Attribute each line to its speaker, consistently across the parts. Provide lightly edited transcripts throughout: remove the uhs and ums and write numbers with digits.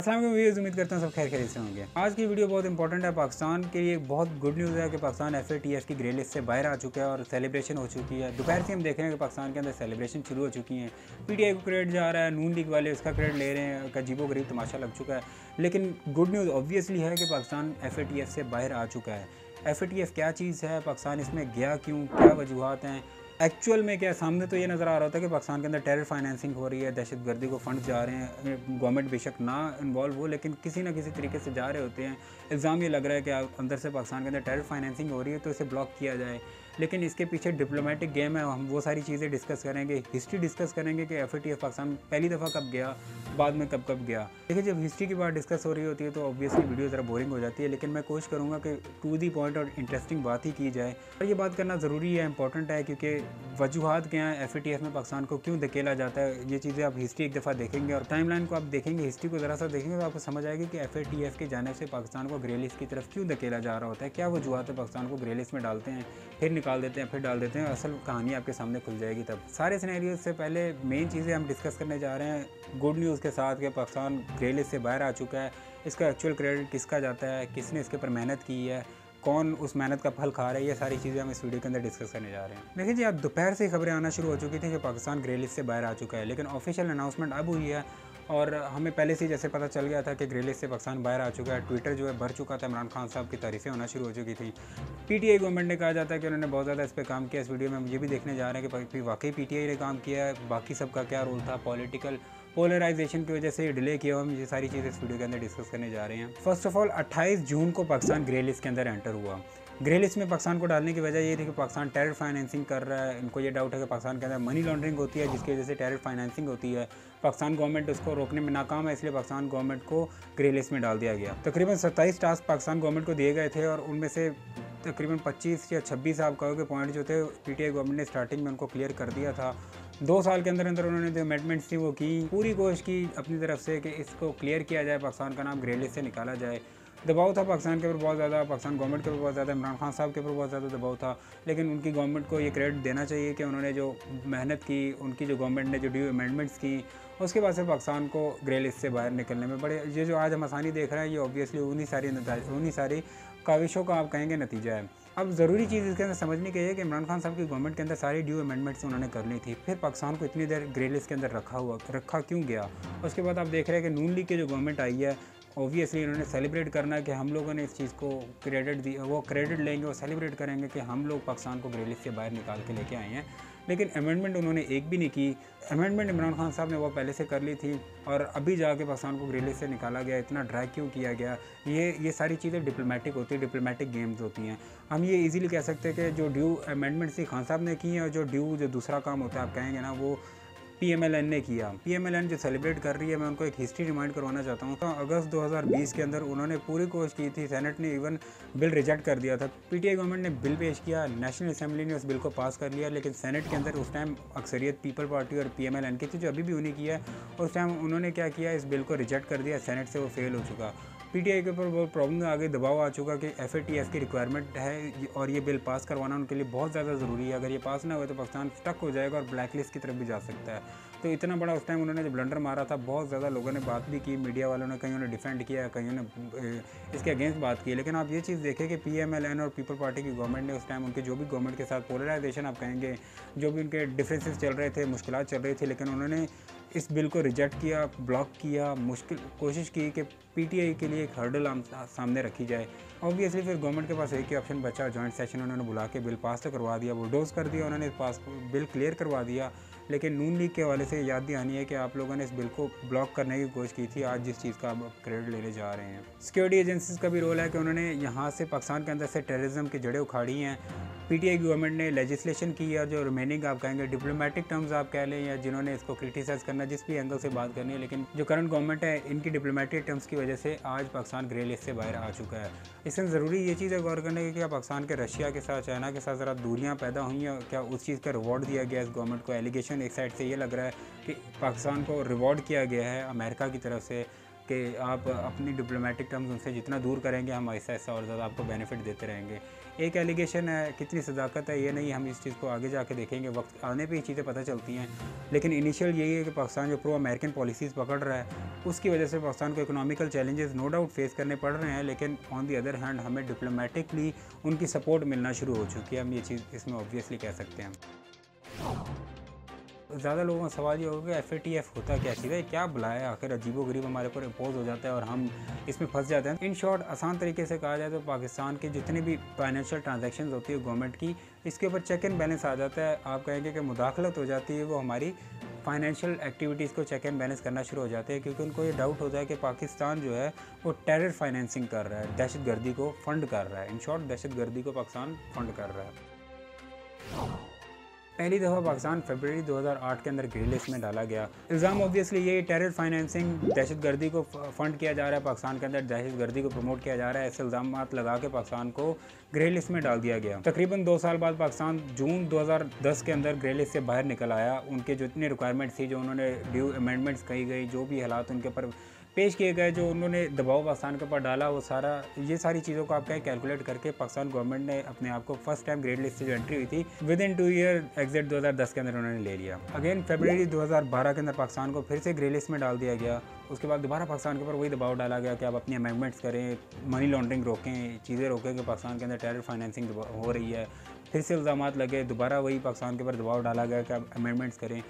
Speaker 1: अस्सलाम वालेकुम व्यूअर्स, उम्मीद करता हूँ सब खैर से होंगे। आज की वीडियो बहुत इंपॉर्टेंट है। पाकिस्तान के लिए बहुत गुड न्यूज़ है कि पाकिस्तान FATF की ग्रे लिस्ट से बाहर आ चुका है और सेलिब्रेशन हो चुकी है। दोपहर से हम देख रहे हैं कि पाकिस्तान के अंदर सेलिब्रेशन शुरू हो चुकी हैं। PTI को क्रेडिट जा रहा है, नून लीग वाले उसका क्रेडिट ले रहे हैं, अजीबो गरीब तमाशा लग चुका है। लेकिन गुड न्यूज़ ऑब्वियसली है कि पाकिस्तान FATF से बाहर आ चुका है। FATF क्या चीज़ है, पाकिस्तान इसमें गया क्यों, क्या वजूहत हैं, एक्चुअल में क्या सामने तो ये नज़र आ रहा होता है कि पाकिस्तान के अंदर टेरर फाइनेंसिंग हो रही है, दहशतगर्दी को फंड जा रहे हैं, गवर्नमेंट बेशक ना इन्वॉल्व हो लेकिन किसी ना किसी तरीके से जा रहे होते हैं। इल्ज़ाम ये लग रहा है कि अंदर से पाकिस्तान के अंदर टेरर फाइनेंसिंग हो रही है तो इसे ब्लॉक किया जाए। लेकिन इसके पीछे डिप्लोमेटिक गेम है। हम वो सारी चीज़ें डिस्कस करेंगे, हिस्ट्री डिस्कस करेंगे कि FATF पाकिस्तान पहली दफ़ा कब गया, बाद में कब कब गया। देखिए, जब हिस्ट्री की बात डिस्कस हो रही होती है तो ऑब्वियसली वीडियो ज़रा बोरिंग हो जाती है, लेकिन मैं कोशिश करूँगा कि टू दी पॉइंट और इंटरेस्टिंग बात ही की जाए। और ये बात करना ज़रूरी है, इंपॉर्टेंट है, क्योंकि वजूहत क्या है, FATF में पाकिस्तान को क्यों धकेला जाता है। ये चीज़ें आप हिस्ट्री एक दफ़ा देखेंगे और टाइमलाइन को आप देखेंगे, हिस्ट्री को ज़रा सा देखेंगे तो आपको समझ आएगी कि FATF की जानिब से पाकिस्तान को ग्रे लिस्ट की तरफ क्यों धकेला जा रहा होता है। क्या वजूहत है, पाकिस्तान को ग्रे लिस्ट में डालते हैं, फिर निकाल देते हैं, फिर डाल देते हैं। असल कहानी आपके सामने खुल जाएगी तब। सारे सिनेरियो से पहले मेन चीज़ें हम डिस्कस करने जा रहे हैं गुड न्यूज़ के साथ कि पाकिस्तान ग्रे लिस्ट से बाहर आ चुका है। इसका एक्चुअल क्रेडिट किसका जाता है, किसने इसके ऊपर मेहनत की है, कौन उस मेहनत का फल खा रहा है, ये सारी चीज़ें हम इस वीडियो के अंदर डिस्कस करने जा रहे हैं। देखिए जी, अब दोपहर से खबरें आना शुरू हो चुकी थी कि पाकिस्तान ग्रे लिस्ट से बाहर आ चुका है, लेकिन ऑफिशियल अनाउंसमेंट अब हुई है और हमें पहले से जैसे पता चल गया था कि ग्रे लिस्ट से पाकिस्तान बाहर आ चुका है। ट्विटर जो है भर चुका था, इमरान खान साहब की तारीफ़ें होना शुरू हो चुकी थी। PTI गवर्नमेंट ने कहा जाता है कि उन्होंने बहुत ज़्यादा इस पर काम किया। इस वीडियो में हम ये भी देखने जा रहे हैं कि वाकई PTI ने काम किया है, बाकी सबका क्या रोल था। पॉलिटिकल पोलराइजेशन की वजह से ये डिले किया, हम ये सारी चीज़ें इस वीडियो के अंदर डिस्कस करने जा रहे हैं। फर्स्ट ऑफ ऑल 28 जून को पाकिस्तान ग्रे लिस्ट के अंदर एंटर हुआ। ग्रे लिस्ट में पाकिस्तान को डालने की वजह ये थी कि पाकिस्तान टेरर फाइनेंसिंग कर रहा है। इनको ये डाउट है कि पाकिस्तान के अंदर मनी लॉन्ड्रिंग होती है, जिसकी वजह से टेरर फाइनेंसिंग होती है। पाकिस्तान गवर्नमेंट उसको रोकने में नाकाम है, इसलिए पाकिस्तान गवर्नमेंट को ग्रे लिस्ट में डाल दिया गया। तकरीबन 27 टास्क पाकिस्तान गवर्नमेंट को दिए गए थे और उनमें से तकरीबन 25 या 26 आप कहोगे पॉइंट जो थे, PTI गवर्नमेंट ने स्टार्टिंग में उनको क्लियर कर दिया था। 2 साल के अंदर अंदर उन्होंने जो अमेंडमेंट्स थी वो की, पूरी कोशिश की अपनी तरफ से कि इसको क्लियर किया जाए, पाकिस्तान का नाम ग्रे लिस्ट से निकाला जाए। दबाव था पाकिस्तान के ऊपर बहुत ज़्यादा, पाकिस्तान गवर्नमेंट के ऊपर बहुत ज़्यादा, इमरान खान साहब के ऊपर बहुत ज़्यादा दबाव था। लेकिन उनकी गवर्नमेंट को ये क्रेडिट देना चाहिए कि उन्होंने जो मेहनत की, उनकी जो गवर्नमेंट ने जो ड्यू अमेंडमेंट्स की, उसके बाद से पाकिस्तान को ग्रे लिस्ट से बाहर निकलने में बड़े, ये जो आज हम आसानी देख रहे हैं, ये ऑब्वियसली उन्हीं सारी काविशों का आप कहेंगे नतीजा है। अब ज़रूरी चीज़ इसके अंदर समझने की है कि इमरान खान साहब की गवर्नमेंट के अंदर सारी ड्यू अमेंडमेंट्स उन्होंने कर ली थी, फिर पाकिस्तान को इतनी देर ग्रे लिस्ट के अंदर रखा क्यों गया। उसके बाद आप देख रहे हैं कि नून लीग की जो गवर्नमेंट आई है, ऑब्वियसली इन्होंने सेलिब्रेट करना है कि हम लोगों ने इस चीज़ को क्रेडिट दी, वो क्रेडिट लेंगे और सेलिब्रेट करेंगे कि हम लोग पाकिस्तान को ग्रे लिस्ट से बाहर निकाल के लेके आए हैं। लेकिन अमेंडमेंट उन्होंने एक भी नहीं की। अमेंडमेंट इमरान खान साहब ने वो पहले से कर ली थी और अभी जाके पाकिस्तान को ग्रे लिस्ट से निकाला गया। इतना ड्रैग क्यों किया गया, ये सारी चीज़ें डिप्लोमेटिक होती है, डिप्लोमेटिक गेम्स होती हैं। हम ये इजीली कह सकते हैं कि जो ड्यू अमेंडमेंट्स थी खान साहब ने की हैं और जो दूसरा काम होता है आप कहेंगे ना, वो PMLN ने किया। PMLN जो सेलिब्रेट कर रही है, मैं उनको एक हिस्ट्री रिमाइंड करवाना चाहता हूँ। तो अगस्त 2020 के अंदर उन्होंने पूरी कोशिश की थी, सेनेट ने इवन बिल रिजेक्ट कर दिया था। PTI गवर्नमेंट ने बिल पेश किया, नेशनल असेंबली ने उस बिल को पास कर लिया, लेकिन सेनेट के अंदर उस टाइम अक्सरियत पीपल पार्टी और PMLN की थी, जो अभी भी उन्हें किया है। उस टाइम उन्होंने क्या किया, इस बिल को रिजेक्ट कर दिया, सेनेट से वो फेल हो चुका। PTI के ऊपर वो प्रॉब्लम आ गई, दबाव आ चुका कि FATF की रिक्वायरमेंट है और ये बिल पास करवाना उनके लिए बहुत ज़्यादा ज़रूरी है। अगर ये पास ना हुए तो पाकिस्तान स्टक हो जाएगा और ब्लैक लिस्ट की तरफ भी जा सकता है। तो इतना बड़ा उस टाइम उन्होंने जब ब्लंडर मारा था, बहुत ज़्यादा लोगों ने बात भी की, मीडिया वालों ने, कईयों ने डिफेंड किया, कईयों ने इसके अगेंस्ट बात की। लेकिन आप ये चीज़ देखें कि PMLN और पीपल पार्टी की गवर्नमेंट ने उस टाइम उनके जो भी गवर्नमेंट के साथ पोलराइजेशन आप कहेंगे, जो भी उनके डिफरेंसेस चल रहे थे, मुश्किलात चल रही थी, लेकिन उन्होंने इस बिल को रिजेक्ट किया, ब्लॉक किया, कोशिश की कि PTI के लिए एक हर्डल सामने रखी जाए। ऑब्वियसली फिर गवर्नमेंट के पास एक ही ऑप्शन बचा, जॉइंट सेशन उन्होंने बुला के बिल पास तो करवा दिया, बुलडोज कर दिया, उन्होंने बिल क्लियर करवा दिया। लेकिन नून लीग के हवाले से याद दहानी है कि आप लोगों ने इस बिल को ब्लॉक करने की कोशिश की थी, आज जिस चीज़ का आप क्रेडिट लेने जा रहे हैं। सिक्योरिटी एजेंसीज का भी रोल है कि उन्होंने यहाँ से पाकिस्तान के अंदर से टेररिज्म की जड़ें उखाड़ी हैं। PTI गवर्नमेंट ने लेजिस्लेशन की है, जो रिमेनिंग आप कहेंगे डिप्लोमेटिक टर्म्स आप कह लें, या जिन्होंने इसको क्रिटिसाइज़ करना, जिस भी एंगल से बात करनी है, लेकिन जो करंट गवर्नमेंट है, इनकी डिप्लोमेटिक टर्म्स की वजह से आज पाकिस्तान ग्रे लिस्ट से बाहर आ चुका है। इसमें ज़रूरी ये चीज़ है गौर करने की कि पाकिस्तान के रशिया के साथ, चाइना के साथ ज़रा दूरियाँ पैदा हुई हैं, क्या उस चीज़ का रिवॉर्ड दिया गया इस गवर्नमेंट को। एलिगेशन एक साइड से ये लग रहा है कि पाकिस्तान को रिवॉर्ड किया गया है अमेरिका की तरफ से कि आप अपनी डिप्लोमेटिक टर्म्स उनसे जितना दूर करेंगे हम ऐसा ऐसा और ज़्यादा आपको बेनिफिट देते रहेंगे। एक एलिगेशन है, कितनी सदाकत है ये नहीं, हम इस चीज़ को आगे जाके देखेंगे, वक्त आने पे ये चीज़ें पता चलती हैं। लेकिन इनिशियल यही है कि पाकिस्तान जो प्रो अमेरिकन पॉलिसीज़ पकड़ रहा है उसकी वजह से पाकिस्तान को economical challenges no doubt face करने पड़ रहे हैं, लेकिन ऑन दी अदर हैंड हमें डिप्लोमेटिकली उनकी सपोर्ट मिलना शुरू हो चुकी है। हम ये चीज़ इसमें ऑब्वियसली कह सकते हैं। ज़्यादा लोगों का सवाल ये होगा कि FATF होता क्या चीज़ है, क्या बुलाया, आखिर अजीबोगरीब हमारे ऊपर इम्पोज हो जाता है और हम इसमें फंस जाते हैं। इन शॉर्ट आसान तरीके से कहा जाए तो पाकिस्तान के जितने भी फाइनेंशियल ट्रांजैक्शंस होती है गवर्नमेंट की, इसके ऊपर चेक एंड बैलेंस आ जाता है। आप कहेंगे कि मुदाखलत हो जाती है, वो हमारी फाइनेंशियल एक्टिविटीज़ को चेक एंड बैलेंस करना शुरू हो जाते हैं, क्योंकि उनको ये डाउट होता है कि पाकिस्तान जो है वो टेरर फाइनेंसिंग कर रहा है, दहशतगर्दी को फंड कर रहा है। इन शॉर्ट दहशतगर्दी को पाकिस्तान फंड कर रहा है। पहली दफ़ा पाकिस्तान फरवरी 2008 के अंदर ग्रे लिस्ट में डाला गया। इल्ज़ाम ऑब्वियसली ये टेरर फाइनेंसिंग, दहशतगर्दी को फंड किया जा रहा है, पाकिस्तान के अंदर दहशतगर्दी को प्रमोट किया जा रहा है, ऐसे इल्ज़ाम लगा के पाकिस्तान को ग्रे लिस्ट में डाल दिया गया। तकरीबन 2 साल बाद पाकिस्तान जून 2010 के अंदर ग्रे लिस्ट से बाहर निकल आया। उनके जो इतने रिक्वायरमेंट्स थी, जो उन्होंने ड्यू अमेंडमेंट्स कही गई, जो भी हालात उनके ऊपर पेश किए गए, जो उन्होंने दबाव पाकिस्तान के ऊपर डाला, वो ये सारी चीज़ों को आप कहें कैलकुलेट करके पाकिस्तान गवर्नमेंट ने अपने आप को फर्स्ट टाइम ग्रेड लिस्ट से जो एंट्री हुई थी विद इन 2 ईयर एग्जिट 2010 के अंदर उन्होंने ले लिया। अगेन फरवरी 2012 के अंदर पाकिस्तान को फिर से ग्रे लिस्ट में डाल दिया गया। उसके बाद दोबारा पाकिस्तान के ऊपर वही दबाव डाला गया कि आप अपनी अमेंडमेंट्स करें, मनी लॉन्ड्रिंग रोकें, चीज़ें रोकें कि पाकिस्तान के अंदर टेरर फाइनेंसिंग हो रही है। फिर से इल्ज़ाम लगे, दोबारा वही पाकिस्तान के ऊपर दबाव डाला गया कि आप अमेंडमेंट्स करें।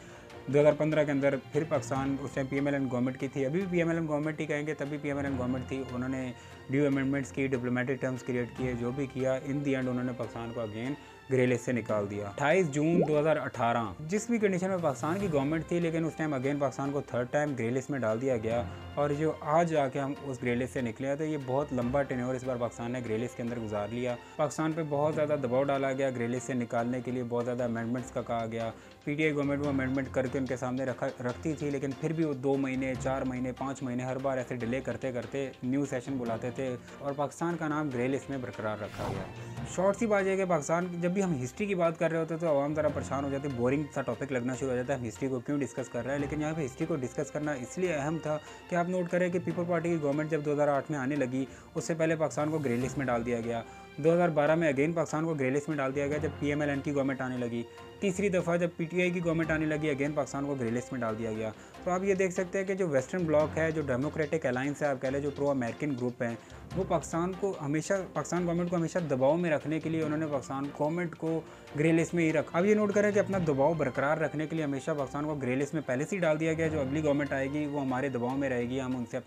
Speaker 1: 2015 के अंदर फिर पाकिस्तान, उस टाइम PMLN गवर्नमेंट की थी, अभी भी PMLN गवर्नमेंट ही कहेंगे, तभी PMLN गवर्नमेंट थी। उन्होंने ड्यू अमेंडमेंट्स की, डिप्लोमेटिक टर्म्स क्रिएट किए, जो भी किया, इन दी एंड उन्होंने पाकिस्तान को अगेन ग्रे लिस्ट से निकाल दिया। 28 जून 2018 जिस भी कंडीशन में पाकिस्तान की गवर्नमेंट थी, लेकिन उस टाइम अगेन पाकिस्तान को थर्ड टाइम ग्रे लिस्ट में डाल दिया गया। और जो आज आके हम उस ग्रे लिस्ट से निकले हैं, तो ये बहुत लंबा टेन्योर इस बार पाकिस्तान ने ग्रे लिस्ट के अंदर गुजार लिया। पाकिस्तान पे बहुत ज़्यादा दबाव डाला गया ग्रे लिस्ट से निकालने के लिए, बहुत ज़्यादा अमेंडमेंट्स का कहा गया। PTI गवर्नमेंट वो अमेंडमेंट करके उनके सामने रखती थी, लेकिन फिर भी वो 2 महीने, 4 महीने, 5 महीने हर बार ऐसे डिले करते करते न्यू सेशन बुलाते थे और पाकिस्तान का नाम ग्रे लिस्ट में बरकरार रखा गया। शॉर्ट सी बात है कि पाकिस्तान, जब भी हम हिस्ट्री की बात कर रहे होते हैं तो आवाम ज़रा परेशान हो जाती है, बोरिंग सा टॉपिक लगना शुरू हो जाता है, हम हिस्ट्री को क्यों डिस्कस कर रहे हैं। लेकिन यहाँ पे हिस्ट्री को डिस्कस करना इसलिए अहम था कि आप नोट करें कि पीपल पार्टी की गवर्नमेंट जब 2008 में आने लगी, उससे पहले पाकिस्तान को ग्रे लिस्ट में डाल दिया गया। 2012 में अगेन पाकिस्तान को ग्रे लिस्ट में डाल दिया गया जब PMLN की गवर्नमेंट आने लगी। तीसरी दफ़ा जब PTI की गवर्नमेंट आने लगी, अगेन पाकिस्तान को ग्रे लिस्ट में डाल दिया गया। तो आप ये देख सकते हैं कि जो वेस्टर्न ब्लॉक है, जो डेमोक्रेटिक अलायंस है, आप कह लें, जो प्रो अमेरिकन ग्रुप हैं, वो पाकिस्तान गवर्नमेंट को हमेशा दबाव में रखने के लिए उन्होंने पाकिस्तान गवर्नमेंट को ग्रे लिस्ट में ही रखा। अब ये नोट करें कि अपना दबाव बरकरार रखने के लिए हमेशा पाकिस्तान को ग्रे लिस्ट में पहले से ही डाल दिया गया। जो अगली गवर्नमेंट आएगी वो हमारे दबाव में रहेगी, हम उनसे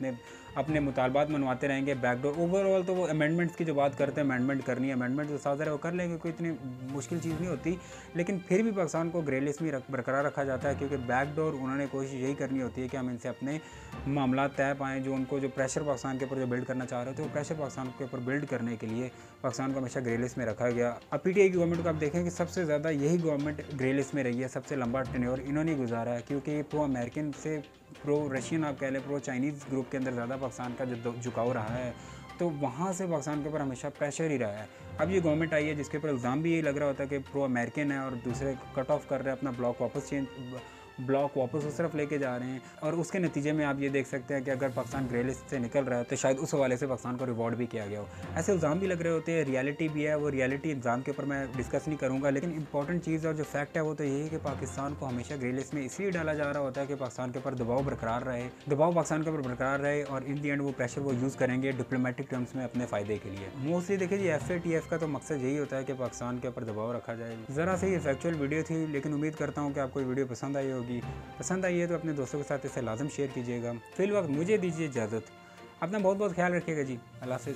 Speaker 1: अपने मुतालबात मनवाते रहेंगे बैकडोर। ओवरऑल तो वो अमेंडमेंट्स की जो बात करते हैं, अमेंडमेंट करनी है, अमेंडमेंट जो साथ है वो कर लेंगे, कोई इतनी मुश्किल चीज़ नहीं होती। लेकिन फिर भी पाकिस्तान को ग्रे लिस्ट में बरकरार रखा जाता है, क्योंकि बैकडोर उन्होंने कोशिश यही करनी होती है कि हम इनसे अपने मामला तय पाएँ। जो उनको जो प्रेशर पाकिस्तान के ऊपर जो बिल्ड करना चाह रहे थे, वो प्रेशर पाकिस्तान के ऊपर बिल्ड करने के लिए पाकिस्तान को हमेशा ग्रे लिस्ट में रखा गया। अब PTI की गवर्नमेंट को आप देखें कि सबसे ज़्यादा यही गवर्नमेंट ग्रे लिस्ट में रही है, सबसे लंबा टेन्योर इन्होंने गुजारा है, क्योंकि प्रो अमेरिकन से प्रो रशियन, आप कह लें, प्रो चाइनीज़ ग्रुप के अंदर ज़्यादा पाकिस्तान का जो झुकाव रहा है, तो वहाँ से पाकिस्तान के ऊपर हमेशा प्रेशर ही रहा है। अब ये गवर्नमेंट आई है जिसके ऊपर इल्ज़ाम भी यही लग रहा होता है कि प्रो अमेरिकन है और दूसरे कट ऑफ कर रहे हैं, अपना ब्लॉक वापस उस तरफ लेके जा रहे हैं। और उसके नतीजे में आप ये देख सकते हैं कि अगर पाकिस्तान ग्रे लिस्ट से निकल रहा है तो शायद उस हवाले से पाकिस्तान को रिवॉर्ड भी किया गया हो। ऐसे इल्ज़ाम भी लग रहे होते हैं, रियलिटी भी है, वो रियलिटी इल्ज़ाम के ऊपर मैं डिस्कस नहीं करूँगा। लेकिन इंपॉर्टेंट चीज़ और जो फैक्ट है वो तो यही है कि पाकिस्तान को हमेशा ग्रे लिस्ट में इसलिए डाला जा रहा होता है कि पाकिस्तान के ऊपर दबाव पाकिस्तान के ऊपर बरकरार रहे और इन दी एंड वो प्रेशर वो यूज़ करेंगे डिप्लोमेटिक टर्म्स में अपने फ़ायदे के लिए। मोस्टली देखिए जी, FATF का तो मकसद यही होता है कि पाकिस्तान के ऊपर दबाव रखा जाए। ज़रा से ये फैक्चुअल वीडियो थी, लेकिन उम्मीद करता हूँ कि आपको ये वीडियो पसंद आई होगी। पसंद आई है तो अपने दोस्तों के साथ इसे लाजम शेयर कीजिएगा। फिल वक्त मुझे दीजिए इजाज़त, अपना बहुत बहुत ख्याल रखिएगा जी। अल्लाह हाफ़िज़।